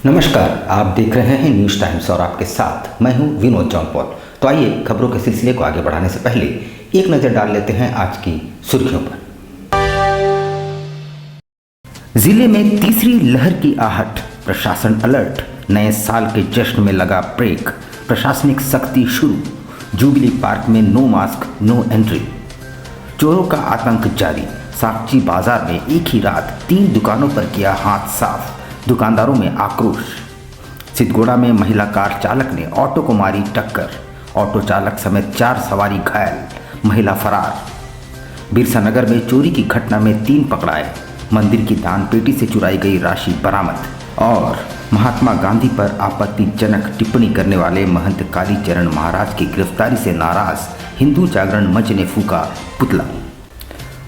नमस्कार, आप देख रहे हैं न्यूज़ टाइम्स और आपके साथ मैं हूं विनोद जौनपॉल। तो आइए खबरों के सिलसिले को आगे बढ़ाने से पहले एक नज़र डाल लेते हैं आज की सुर्खियों पर। जिले में तीसरी लहर की आहट, प्रशासन अलर्ट, नए साल के जश्न में लगा ब्रेक, प्रशासनिक सख्ती शुरू, जुबली पार्क में नो मास्क नो एंट्री, चोरों का आतंक जारी, सागची बाजार में एक ही रात 3 दुकानों पर किया हाथ साफ, दुकानदारों में आक्रोश। सिद्धगोड़ा में महिला कार चालक ने ऑटो को मारी टक्कर, ऑटो चालक समेत 4 सवारी घायल, महिला फरार। बिरसा नगर में चोरी की घटना में 3 पकड़ाए, मंदिर की दान पेटी से चुराई गई राशि बरामद। और महात्मा गांधी पर आपत्तिजनक टिप्पणी करने वाले महंत कालीचरण महाराज की गिरफ्तारी से नाराज हिंदू जागरण मंच ने फूका पुतला।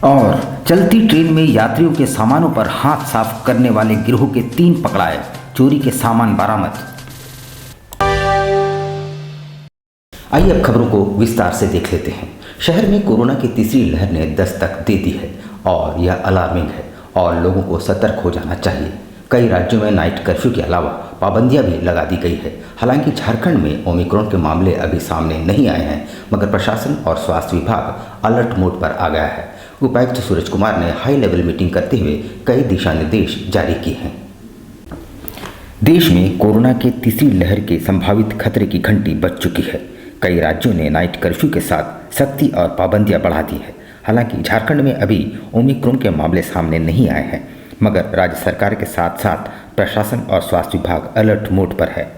और चलती ट्रेन में यात्रियों के सामानों पर हाथ साफ करने वाले गिरोह के 3 पकड़ाए, चोरी के सामान बरामद। आइए अब खबरों को विस्तार से देख लेते हैं। शहर में कोरोना की तीसरी लहर ने दस्तक दे दी है और यह अलार्मिंग है और लोगों को सतर्क हो जाना चाहिए। कई राज्यों में नाइट कर्फ्यू के अलावा पाबंदियां भी लगा दी गई है। हालांकि झारखंड में ओमिक्रॉन के मामले अभी सामने नहीं आए हैं, मगर प्रशासन और स्वास्थ्य विभाग अलर्ट मोड पर आ गया है। उपायुक्त सूरज कुमार ने हाई लेवल मीटिंग करते हुए कई दिशा निर्देश जारी किए हैं। देश में कोरोना के तीसरी लहर के संभावित खतरे की घंटी बज चुकी है। कई राज्यों ने नाइट कर्फ्यू के साथ सख्ती और पाबंदियां बढ़ा दी है। हालांकि झारखंड में अभी ओमिक्रॉन के मामले सामने नहीं आए हैं, मगर राज्य सरकार के साथ साथ प्रशासन और स्वास्थ्य विभाग अलर्ट मोड पर है।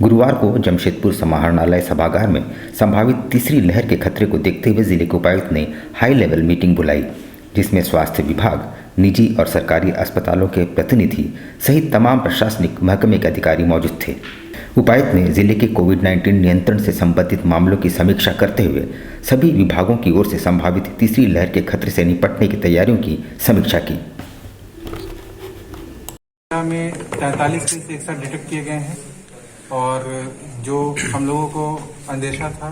गुरुवार को जमशेदपुर समाहरणालय सभागार में संभावित तीसरी लहर के खतरे को देखते हुए जिले के उपायुक्त ने हाई लेवल मीटिंग बुलाई, जिसमें स्वास्थ्य विभाग, निजी और सरकारी अस्पतालों के प्रतिनिधि सहित तमाम प्रशासनिक महकमे के अधिकारी मौजूद थे। उपायुक्त ने जिले के कोविड-19 नियंत्रण से संबंधित मामलों की समीक्षा करते हुए सभी विभागों की ओर से संभावित तीसरी लहर के खतरे से निपटने की तैयारियों की समीक्षा की। में 43 केस एक साथ डिटेक्ट किए गए हैं और जो हम लोगों को अंदेशा था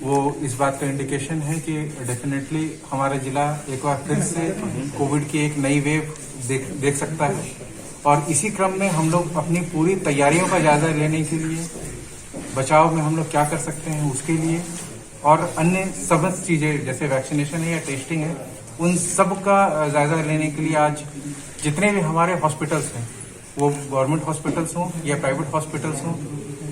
वो इस बात का इंडिकेशन है कि डेफिनेटली हमारा जिला एक बार फिर से कोविड की एक नई वेव देख सकता है। और इसी क्रम में हम लोग अपनी पूरी तैयारियों का जायजा लेने के लिए, बचाव में हम लोग क्या कर सकते हैं उसके लिए, और अन्य सब चीजें जैसे वैक्सीनेशन है या टेस्टिंग है, उन सब का जायजा लेने के लिए आज जितने भी हमारे हॉस्पिटल्स हैं, वो गवर्नमेंट हॉस्पिटल्स हों या प्राइवेट हॉस्पिटल्स हों,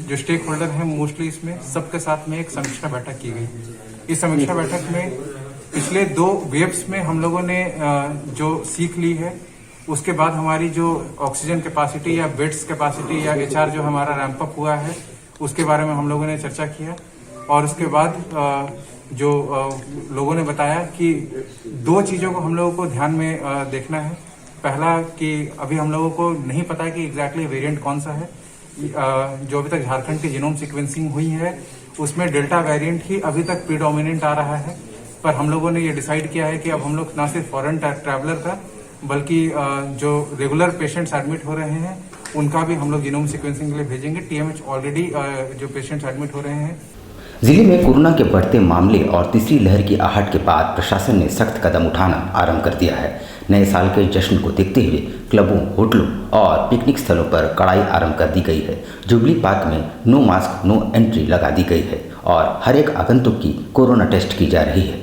जो स्टेक होल्डर हैं मोस्टली इसमें, सबके साथ में एक समीक्षा बैठक की गई। इस समीक्षा बैठक में पिछले 2 वेव्स में हम लोगों ने जो सीख ली है, उसके बाद हमारी जो ऑक्सीजन कैपेसिटी या बेड्स कैपेसिटी या एचआर जो हमारा रैंप अप हुआ है, उसके बारे में हम लोगों ने चर्चा किया। और उसके बाद जो लोगों ने बताया कि 2 चीजों को हम लोगों को ध्यान में देखना है। पहला कि अभी हम लोगों को नहीं पता है कि एग्जैक्टली वेरिएंट कौन सा है। जो अभी तक झारखंड की जीनोम सीक्वेंसिंग हुई है उसमें डेल्टा वेरिएंट ही अभी तक प्रीडोमिनेंट आ रहा है। पर हम लोगों ने ये डिसाइड किया है कि अब हम लोग ना सिर्फ फॉरेन ट्रैवलर का बल्कि जो रेगुलर पेशेंट्स एडमिट हो रहे हैं उनका भी हम लोग जीनोम सीक्वेंसिंग के लिए भेजेंगे। टीएमएच ऑलरेडी जो पेशेंट्स एडमिट हो रहे हैं। जिले में कोरोना के बढ़ते मामले और तीसरी लहर की आहट के बाद प्रशासन ने सख्त कदम उठाना आरंभ कर दिया है। नए साल के जश्न को देखते हुए क्लबों, होटलों और पिकनिक स्थलों पर कड़ाई आरंभ कर दी गई है। जुबली पार्क में नो मास्क नो एंट्री लगा दी गई है और हर एक आगंतुक की कोरोना टेस्ट की जा रही है।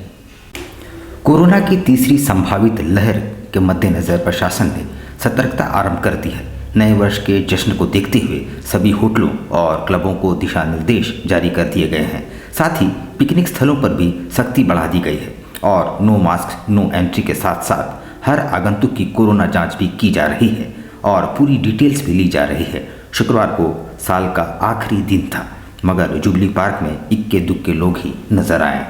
कोरोना की तीसरी संभावित लहर के मद्देनजर प्रशासन ने सतर्कता आरंभ कर दी है। नए वर्ष के जश्न को देखते हुए सभी होटलों और क्लबों को दिशा निर्देश जारी कर दिए गए हैं। साथ ही पिकनिक स्थलों पर भी सख्ती बढ़ा दी गई है और नो मास्क नो एंट्री के साथ साथ हर आगंतुक की कोरोना जांच भी की जा रही है और पूरी डिटेल्स भी ली जा रही है। शुक्रवार को साल का आखिरी दिन था, मगर जुबली पार्क में इक्के दुक्के लोग ही नजर आए।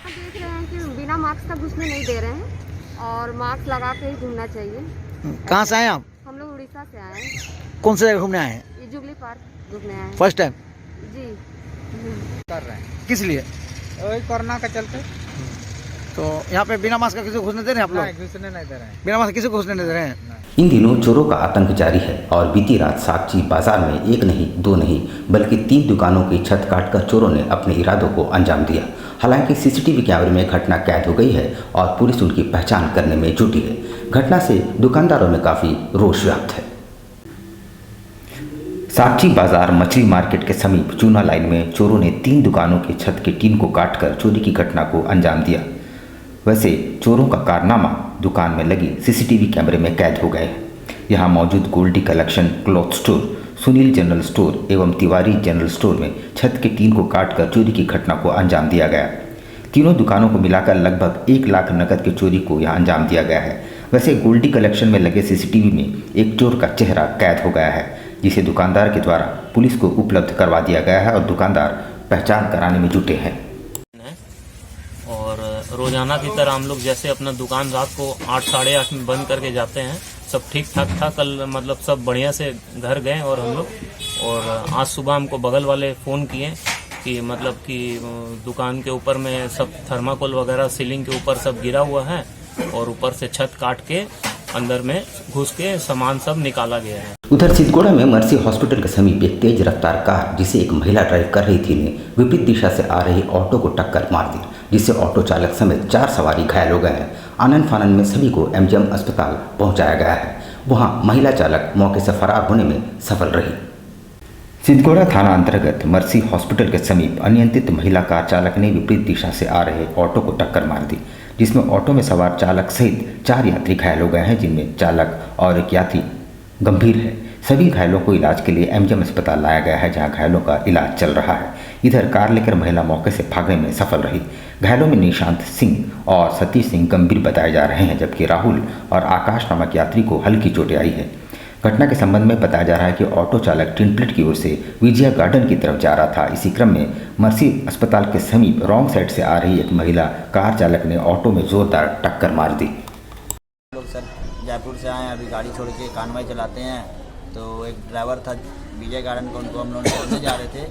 देख रहे हैं कि बिना मास्क का घुसने नहीं दे रहे हैं और मास्क लगा के ही घूमना चाहिए। कहाँ से आए आप? हम लोग उड़ीसा से आए हैं। कौन सी जगह घूमने आए हैं? ये जुबली पार्क घूमने आए हैं। फर्स्ट टाइम जी कर रहे हैं। किस लिए? वही कोरोना का चलते। तो यहाँ पे बिना मास्क का किसी को घुसने दे रहे हैं आप लोग? घुसने नहीं दे रहे हैं। बिना मास्क किसी को घुसने नहीं दे रहे हैं? इन दिनों चोरों का आतंक जारी है और बीती रात सागची बाजार में एक नहीं दो नहीं बल्कि 3 दुकानों की छत काटकर चोरों ने अपने इरादों को अंजाम दिया। हालांकि सीसीटीवी कैमरे में घटना कैद हो गई है और पुलिस उनकी पहचान करने में जुटी है। घटना से दुकानदारों में काफ़ी रोष व्याप्त है। सागची बाजार मछली मार्केट के समीप चूना लाइन में चोरों ने 3 दुकानों की छत की टीन को काटकर चोरी की घटना को अंजाम दिया। वैसे चोरों का कारनामा दुकान में लगी सीसीटीवी कैमरे में कैद हो गए हैं। यहाँ मौजूद Goldie collection cloth store, Sunil general store एवं तिवारी जनरल स्टोर में छत की टीन को काटकर चोरी की घटना को अंजाम दिया गया। तीनों दुकानों को मिलाकर लगभग 1 लाख नकद की चोरी को यहाँ अंजाम दिया गया है। वैसे गोल्डी कलेक्शन में लगे सीसीटीवी में एक चोर का चेहरा कैद हो गया है, जिसे दुकानदार के द्वारा पुलिस को उपलब्ध करवा दिया गया है और दुकानदार पहचान कराने में जुटे हैं। और रोजाना की तरह हम लोग जैसे अपना दुकान रात को 8 साढ़े 8 में बंद करके जाते हैं, सब ठीक ठाक था। कल मतलब सब बढ़िया से घर गए और हम लोग, और आज सुबह हमको बगल वाले फ़ोन किए कि मतलब कि दुकान के ऊपर में सब थर्माकोल वगैरह सीलिंग के ऊपर सब गिरा हुआ है और ऊपर से छत काट के अंदर में घुस के सामान सब निकाला गया है। उधर सिद्धगोड़ा में मर्सी हॉस्पिटल के समीप एक तेज रफ्तार कार जिसे एक महिला ड्राइव कर रही थी ने विपरीत दिशा से आ रही ऑटो को टक्कर मार दी, जिससे ऑटो चालक समेत 4 सवारी घायल हो गए हैं। आनन फानन में सभी को एमजीएम अस्पताल पहुंचाया गया है। वहां महिला चालक मौके से फरार होने में सफल रही। सिद्धगोड़ा थाना अंतर्गत मर्सी हॉस्पिटल के समीप अनियंत्रित महिला कार चालक ने विपरीत दिशा से आ रहे ऑटो को टक्कर मार दी, जिसमें ऑटो में सवार चालक सहित 4 यात्री घायल हो गए हैं, जिनमें चालक और एक यात्री गंभीर है। सभी घायलों को इलाज के लिए एमजीएम अस्पताल लाया गया है, जहां घायलों का इलाज चल रहा है। इधर कार लेकर महिला मौके से भागने में सफल रही। घायलों में निशांत सिंह और सतीश सिंह गंभीर बताए जा रहे हैं, जबकि राहुल और आकाश नामक यात्री को हल्की चोटें आई है। घटना के संबंध में बताया जा रहा है कि ऑटो चालक टिनप्लेट की ओर से विजया गार्डन की तरफ जा रहा था। इसी क्रम में मर्सी अस्पताल के समीप रॉन्ग साइड से आ रही एक महिला कार चालक ने ऑटो में जोरदार टक्कर मार दी। लोग सर जयपुर से आए, अभी गाड़ी छोड़ के कानवाई चलाते हैं, तो एक ड्राइवर था विजय गार्डन को, उनको हम लोग छोड़ने जा रहे थे,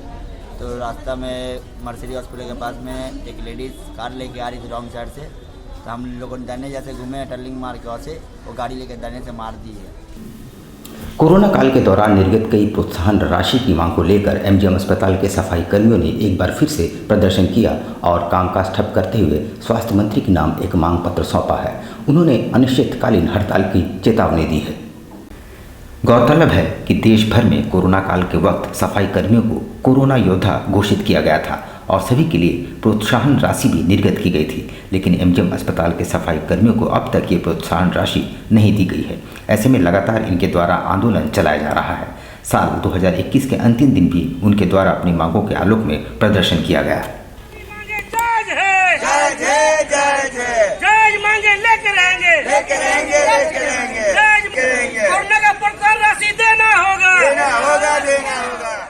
तो रास्ता में मर्सी हॉस्पिटल के पास में एक लेडीज़ कार लेके आ रही थी रॉन्ग साइड से, तो हम लोगों ने दाहिने जैसे घूमे टर्निंग मार के वहाँ से वो गाड़ी लेके दाहिने से मार दी है। कोरोना काल के दौरान निर्गत कई प्रोत्साहन राशि की मांग को लेकर एमजीएम अस्पताल के सफाई कर्मियों ने एक बार फिर से प्रदर्शन किया और कामकाज ठप करते हुए स्वास्थ्य मंत्री के नाम एक मांग पत्र सौंपा है। उन्होंने अनिश्चितकालीन हड़ताल की चेतावनी दी है। गौरतलब है कि देश भर में कोरोना काल के वक्त सफाई कर्मियों को कोरोना योद्धा घोषित किया गया था और सभी के लिए प्रोत्साहन राशि भी निर्गत की गई थी, लेकिन एमजीएम अस्पताल के सफाई कर्मियों को अब तक ये प्रोत्साहन राशि नहीं दी गई है। ऐसे में लगातार इनके द्वारा आंदोलन चलाया जा रहा है। साल 2021 के अंतिम दिन भी उनके द्वारा अपनी मांगों के आलोक में प्रदर्शन किया गया।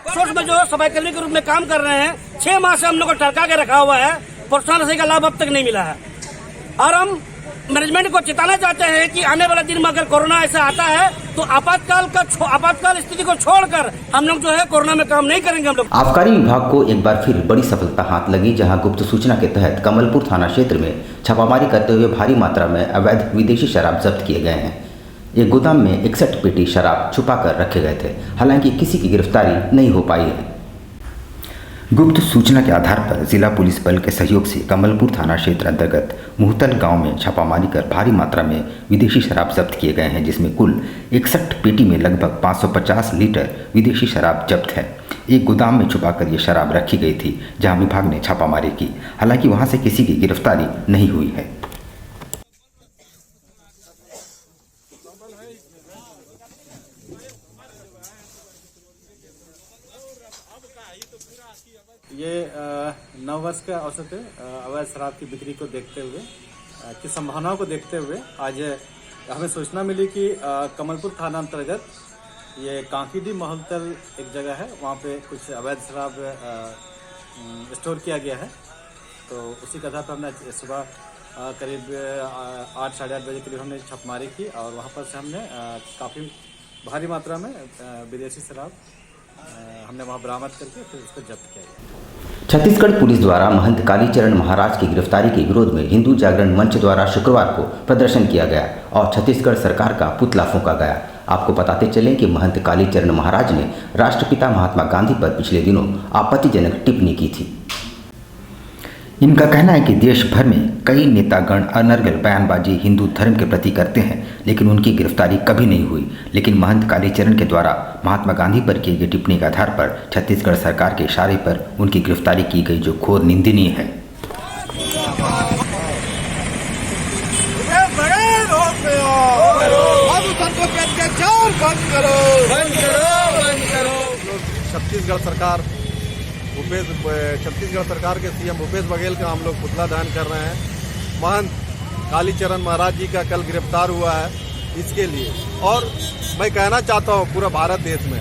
सोच में जो सफाई कर्मी के रूप में काम कर रहे हैं, 6 माह से हम लोग को टरका के रखा हुआ है, प्रोत्साहन राशि का लाभ अब तक नहीं मिला है। और हम मैनेजमेंट को चेताना चाहते हैं कि आने वाला दिन में अगर कोरोना ऐसा आता है तो आपातकाल स्थिति को छोड़कर हम लोग जो है कोरोना में काम नहीं करेंगे। हम लोग आबकारी विभाग को एक बार फिर बड़ी सफलता हाथ लगी, जहां गुप्त सूचना के तहत कमलपुर थाना क्षेत्र में छापामारी करते हुए भारी मात्रा में अवैध विदेशी शराब जब्त किए गए हैं। एक गोदाम में 61 पेटी शराब छुपा कर रखे गए थे। हालांकि किसी की गिरफ्तारी नहीं हो पाई है। गुप्त सूचना के आधार पर जिला पुलिस बल के सहयोग से कमलपुर थाना क्षेत्र अंतर्गत मुहतल गांव में छापामारी कर भारी मात्रा में विदेशी शराब जब्त किए गए हैं, जिसमें कुल 61 पेटी में लगभग 550 लीटर विदेशी शराब जब्त है। एक गोदाम में छुपाकर ये शराब रखी गई थी, जहां विभाग ने छापामारी की। हालांकि वहां से किसी की गिरफ्तारी नहीं हुई है। ये 9 वर्ष का औसत अवैध शराब की बिक्री को देखते हुए की संभावनाओं को देखते हुए आज हमें सूचना मिली कि कमलपुर थाना अंतर्गत ये कांकीडी मोहलतल एक जगह है, वहाँ पे कुछ अवैध शराब स्टोर किया गया है। तो उसी कथा पर हमने सुबह करीब 8 साढ़े 8 बजे करीब हमने छापेमारी की और वहाँ पर से हमने काफ़ी भारी मात्रा में विदेशी शराब हमने वहाँ बरामद करके फिर उसको जब्त किया गया। छत्तीसगढ़ पुलिस द्वारा महंत कालीचरण महाराज की गिरफ्तारी के विरोध में हिंदू जागरण मंच द्वारा शुक्रवार को प्रदर्शन किया गया और छत्तीसगढ़ सरकार का पुतला फूंका गया। आपको बताते चलें कि महंत कालीचरण महाराज ने राष्ट्रपिता महात्मा गांधी पर पिछले दिनों आपत्तिजनक टिप्पणी की थी। इनका कहना है कि देश भर में कई नेतागण अनर्गल बयानबाजी हिंदू धर्म के प्रति करते हैं, लेकिन उनकी गिरफ्तारी कभी नहीं हुई। लेकिन महंत कालीचरण के द्वारा महात्मा गांधी पर किए गए टिप्पणी के आधार पर छत्तीसगढ़ सरकार के इशारे पर उनकी गिरफ्तारी की गई, जो घोर निंदनीय है। छत्तीसगढ़ सरकार छत्तीसगढ़ सरकार के सीएम भूपेश बघेल का हम लोग पुतला दहन कर रहे हैं। महंत कालीचरण महाराज जी का कल गिरफ्तार हुआ है, इसके लिए। और मैं कहना चाहता हूँ पूरा भारत देश में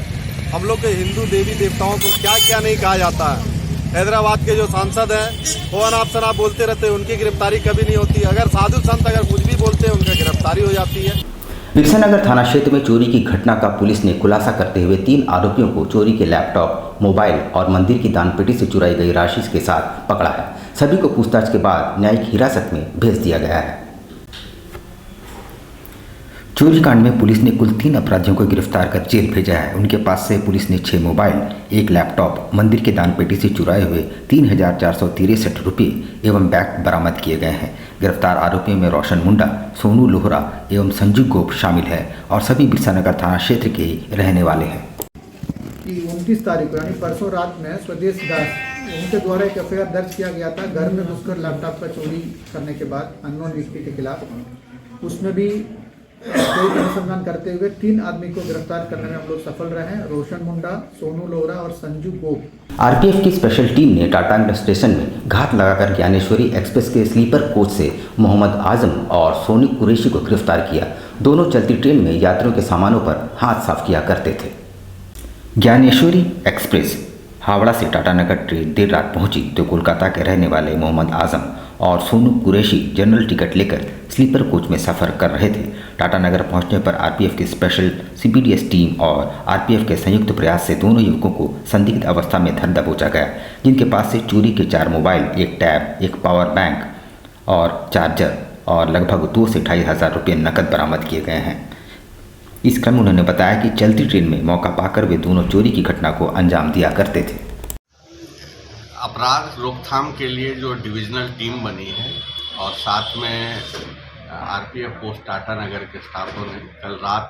हम लोग के हिंदू देवी देवताओं को क्या क्या नहीं कहा जाता है। हैदराबाद के जो सांसद हैं वो अनाप शनाप बोलते रहते हैं, उनकी गिरफ्तारी कभी नहीं होती। अगर साधु संत अगर कुछ भी बोलते हैं उनकी गिरफ्तारी हो जाती है। बिरसानगर थाना क्षेत्र में चोरी की घटना का पुलिस ने खुलासा करते हुए 3 आरोपियों को चोरी के लैपटॉप, मोबाइल और मंदिर की दानपेटी से चुराई गई राशि के साथ पकड़ा है। सभी को पूछताछ के बाद न्यायिक हिरासत में भेज दिया गया है। चोरी कांड में पुलिस ने कुल 3 अपराधियों को गिरफ्तार कर जेल भेजा है। उनके पास से पुलिस ने 6 मोबाइल, 1 लैपटॉप, मंदिर के दानपेटी से चुराए हुए 3,463 रुपये एवं बैग बरामद किए गए हैं। गिरफ्तार आरोपियों में रोशन मुंडा, सोनू लोहरा एवं संजू गोप शामिल है और सभी बिरसानगर थाना क्षेत्र के ही रहने वाले हैं। 29 तारीख को यानी परसों रात में स्वदेश दास उनके द्वारा एक एफआईआर दर्ज किया गया था घर में घुसकर लैपटॉप का चोरी करने के बाद अननोन व्यक्ति के खिलाफ। उसमें भी कोई अनुसंधान करते हुए 3 आदमी को गिरफ्तार करने में हम लोग सफल रहे हैं। रोशन मुंडा, सोनू लोहरा और संजू गोप। आरपीएफ की स्पेशल टीम ने टाटानगर स्टेशन में घात लगाकर ज्ञानेश्वरी एक्सप्रेस के स्लीपर कोच से मोहम्मद आजम और सोनी कुरैशी को गिरफ्तार किया। दोनों चलती ट्रेन में यात्रियों के सामानों पर हाथ साफ किया करते थे। ज्ञानेश्वरी एक्सप्रेस हावड़ा से टाटानगर ट्रेन देर रात पहुंची तो कोलकाता के रहने वाले मोहम्मद आजम और सोनू कुरैशी जनरल टिकट लेकर स्लीपर कोच में सफ़र कर रहे थे। टाटानगर पहुंचने पर आरपीएफ की स्पेशल सीपीडीएस टीम और आरपीएफ के संयुक्त प्रयास से दोनों युवकों को संदिग्ध अवस्था में धर दबोचा गया, जिनके पास से चोरी के 4 मोबाइल, 1 टैब, 1 पावर बैंक और चार्जर और लगभग 2 से 2,500 हज़ार रुपये नकद बरामद किए गए हैं। इस क्रम में उन्होंने बताया कि चलती ट्रेन में मौका पाकर वे दोनों चोरी की घटना को अंजाम दिया करते थे। अपराध रोकथाम के लिए जो डिविजनल टीम बनी है और साथ में आरपीएफ पोस्ट टाटानगर के स्टाफों ने कल रात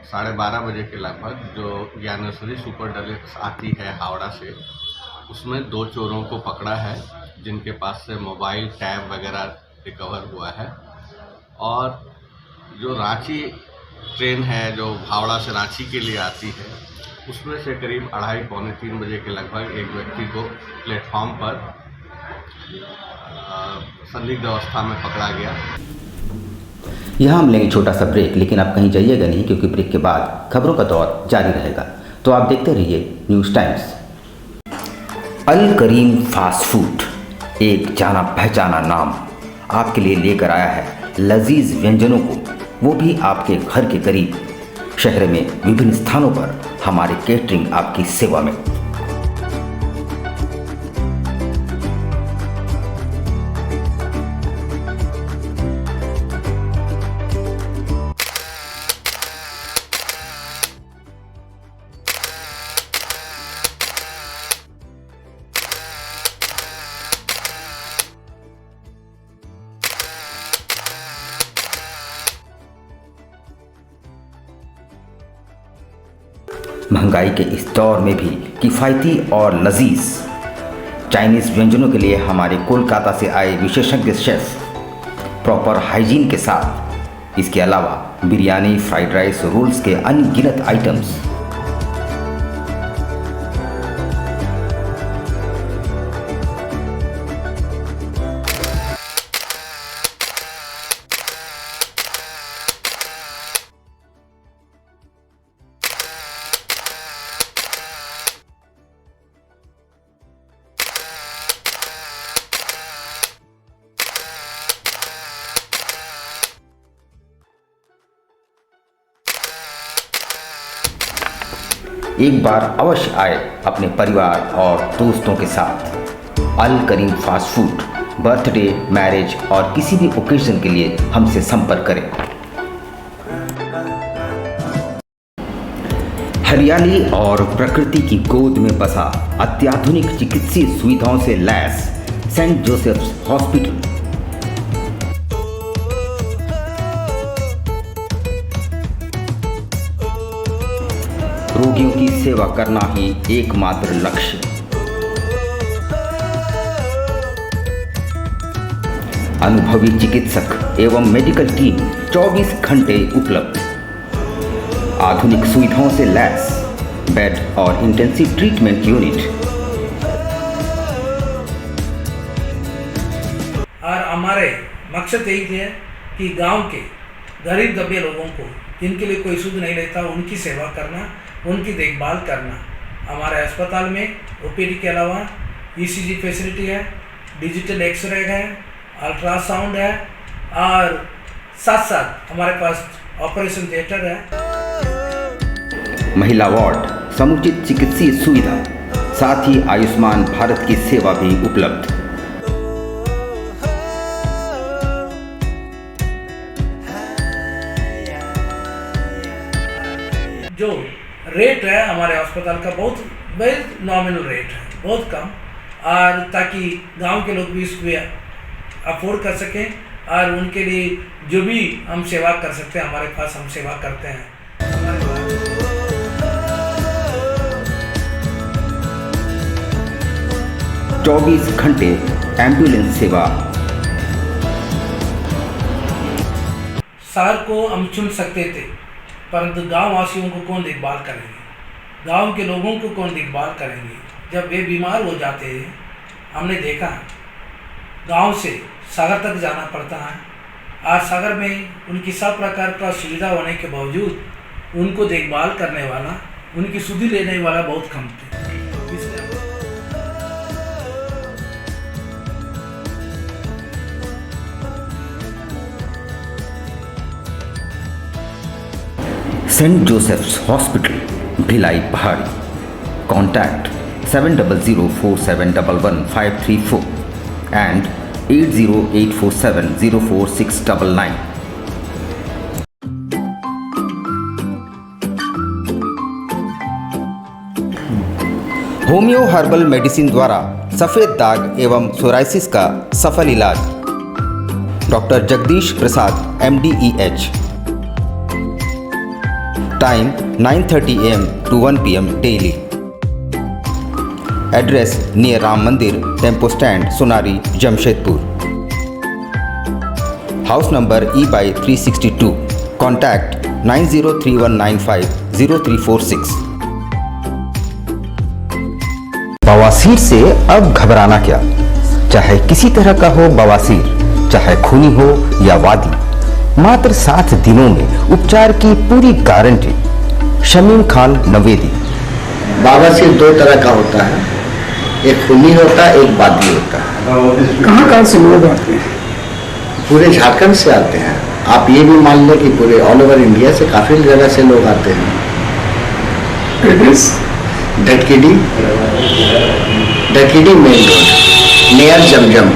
12:30 बजे के लगभग जो ज्ञानेश्वरी सुपर डीलक्स आती है हावड़ा से, उसमें 2 चोरों को पकड़ा है, जिनके पास से मोबाइल, टैब वगैरह रिकवर हुआ है। और जो रांची ट्रेन है जो हावड़ा से रांची के लिए आती है, उसमें से करीब 2:30-3 बजे के लगभग एक व्यक्ति को प्लेटफॉर्म पर संदिग्ध अवस्था में पकड़ा गया। यहाँ हम लेंगे छोटा सा ब्रेक, लेकिन आप कहीं जाइएगा नहीं, क्योंकि ब्रेक के बाद खबरों का दौर जारी रहेगा। तो आप देखते रहिए न्यूज़ टाइम्स। अल करीम फास्ट फूड एक जाना पहचाना नाम आपके लिए लेकर आया है लजीज व्यंजनों को, वो भी आपके घर के करीब। शहर में विभिन्न स्थानों पर हमारे केटरिंग आपकी सेवा में। महंगाई के इस दौर में भी किफ़ायती और लजीज चाइनीज़ व्यंजनों के लिए हमारे कोलकाता से आए विशेषज्ञ शेफ प्रॉपर हाइजीन के साथ, इसके अलावा बिरयानी, फ्राइड राइस, रोल्स के अनगिनत आइटम्स। एक बार अवश्य आए अपने परिवार और दोस्तों के साथ। अल करीम फास्ट फूड, बर्थडे, मैरिज और किसी भी ओकेजन के लिए हमसे संपर्क करें। हरियाली और प्रकृति की गोद में बसा अत्याधुनिक चिकित्सीय सुविधाओं से लैस सेंट जोसेफ्स हॉस्पिटल। रोगियों की सेवा करना ही एकमात्र लक्ष्य। अनुभवी चिकित्सक एवं मेडिकल टीम 24 घंटे उपलब्ध। आधुनिक सुविधाओं से लैस बेड और इंटेंसिव ट्रीटमेंट यूनिट। और हमारे मकसद यही है कि गांव के गरीब दबे लोगों को जिनके लिए कोई सुध नहीं रहता उनकी सेवा करना, उनकी देखभाल करना। हमारे अस्पताल में ओपीडी के अलावा ईसीजी फैसिलिटी है, डिजिटल एक्सरे है, अल्ट्रासाउंड है और साथ साथ हमारे पास ऑपरेशन थिएटर है। महिला वार्ड, समुचित चिकित्सीय सुविधा, साथ ही आयुष्मान भारत की सेवा भी उपलब्ध। जो रेट है हमारे अस्पताल का बहुत नॉमिनल रेट है, बहुत कम, और ताकि गांव के लोग भी इसको अफोर्ड कर सकें और उनके लिए जो भी हम सेवा कर सकते हैं हमारे पास हम सेवा करते हैं। 24 घंटे एम्बुलेंस सेवा। शहर को हम चुन सकते थे परंतु गांव वासियों को कौन देखभाल करेंगे, गांव के लोगों को कौन देखभाल करेंगे जब वे बीमार हो जाते हैं। हमने देखा गांव से सागर तक जाना पड़ता है। आज सागर में उनकी सब प्रकार का सुविधा होने के बावजूद उनको देखभाल करने वाला, उनकी सुधि लेने वाला बहुत कम थे। Saint Joseph's hospital, Bhilai Pahadi. Contact 7047111534 and 8084704699। Homeo herbal medicine द्वारा सफ़ेद दाग एवं सोराइसिस का सफल इलाज। Doctor Jagdish Prasad MD/EH। Time 9:30 AM to 1 PM daily. Address near Ram Mandir, tempo stand, Sonari, Jamshedpur. House number E/362। Contact 9031950346। बवासीर से अब घबराना क्या, चाहे किसी तरह का हो बवासीर, चाहे खूनी हो या वादी, मात्र 7 दिनों में उपचार की पूरी गारंटी। शमीम खान नवेदी। बवासीर 2 तरह का होता है, एक खूनी होता है, एक वादी होता है। कहाँ से लोग आते हैं? पूरे झारखंड से आते हैं। आप ये भी मान लें कि पूरे ऑल ओवर इंडिया से काफी जगह से लोग आते हैं। ढटकीडी मेन रोड नियर जमजम।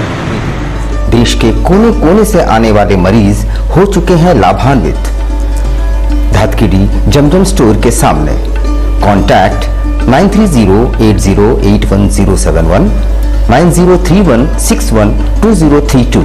देश के कोने कोने से आने वाले मरीज हो चुके हैं लाभान्वित। धातकीडी जमजम स्टोर के सामने। कॉन्टैक्ट 9308081071 9031612032।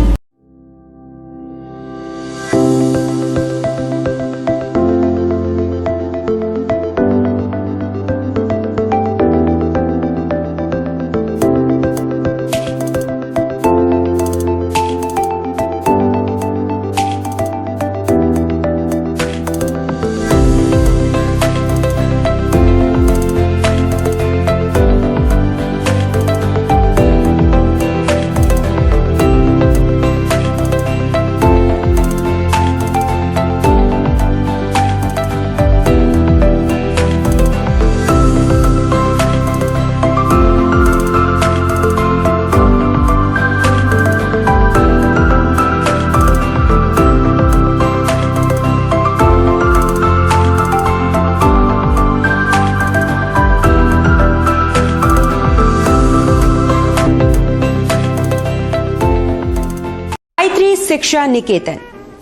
शिक्षा निकेतन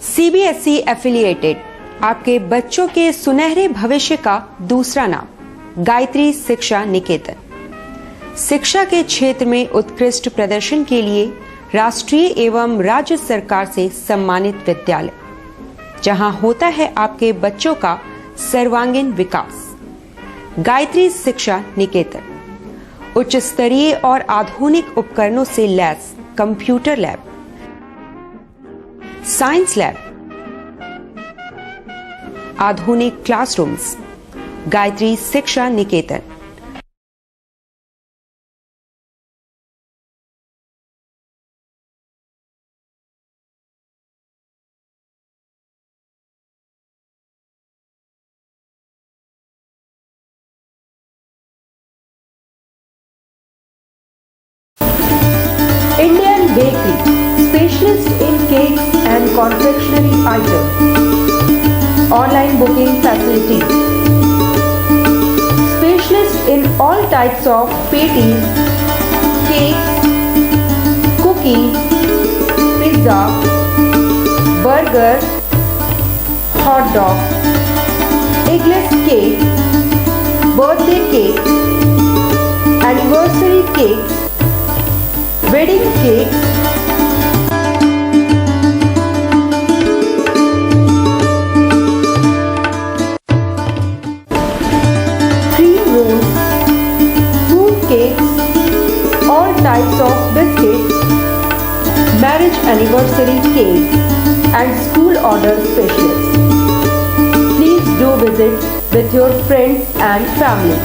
CBSE एफिलिएटेड आपके बच्चों के सुनहरे भविष्य का दूसरा नाम गायत्री शिक्षा निकेतन। शिक्षा के क्षेत्र में उत्कृष्ट प्रदर्शन के लिए राष्ट्रीय एवं राज्य सरकार से सम्मानित विद्यालय, जहां होता है आपके बच्चों का सर्वांगीण विकास। गायत्री शिक्षा निकेतन उच्च स्तरीय और आधुनिक उपकरणों से lace computer lab, science lab, आधुनिक क्लासरूम्स। गायत्री शिक्षा निकेतन। Indian Bakery, specialist in cakes and confectionery items. Online booking facilities. Specialist in all types of patties, cakes, cookies, pizza, burger, hot dog, eggless cake, birthday cake, anniversary cakes, wedding cakes, cream rolls, fruit cakes, all types of biscuits, marriage anniversary cakes, and school order specialists. Please do visit with your friends and family.